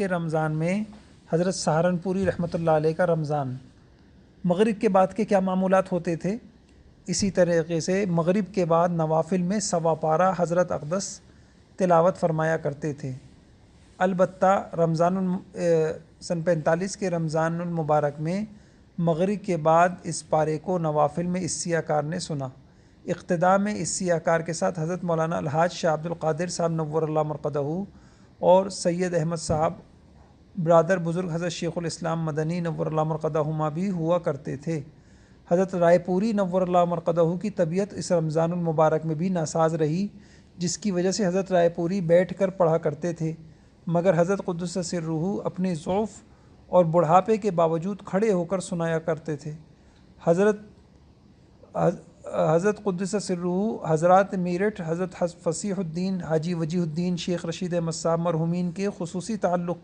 کے رمضان میں حضرت سہارنپوری رحمۃ اللہ علیہ کا رمضان، مغرب کے بعد کے کیا معمولات ہوتے تھے؟ اسی طریقے سے مغرب کے بعد نوافل میں سوا پارہ حضرت اقدس تلاوت فرمایا کرتے تھے۔ البتہ سن 45 کے رمضان المبارک میں مغرب کے بعد اس پارے کو نوافل میں اس سیاہ کار نے سنا۔ اقتداء میں اس سیاہ کار کے ساتھ حضرت مولانا الحاج شاہ عبد القادر صاحب نور اللہ مرقدہ اور سید احمد صاحب برادر بزرگ حضرت شیخ الاسلام مدنی نور اللہ مرقدہ بھی ہوا کرتے تھے۔ حضرت رائے پوری نور اللہ مرقدہ کی طبیعت اس رمضان المبارک میں بھی ناساز رہی، جس کی وجہ سے حضرت رائے پوری بیٹھ کر پڑھا کرتے تھے، مگر حضرت قدس سرہ اپنی ضعف اور بڑھاپے کے باوجود کھڑے ہو کر سنایا کرتے تھے۔ حضرت قدس سرہ حضرات میرٹھ حضرت فصیح الدین حاجی وجیہ الدین شیخ رشید احمد صاحب مرحومین کے خصوصی تعلق کی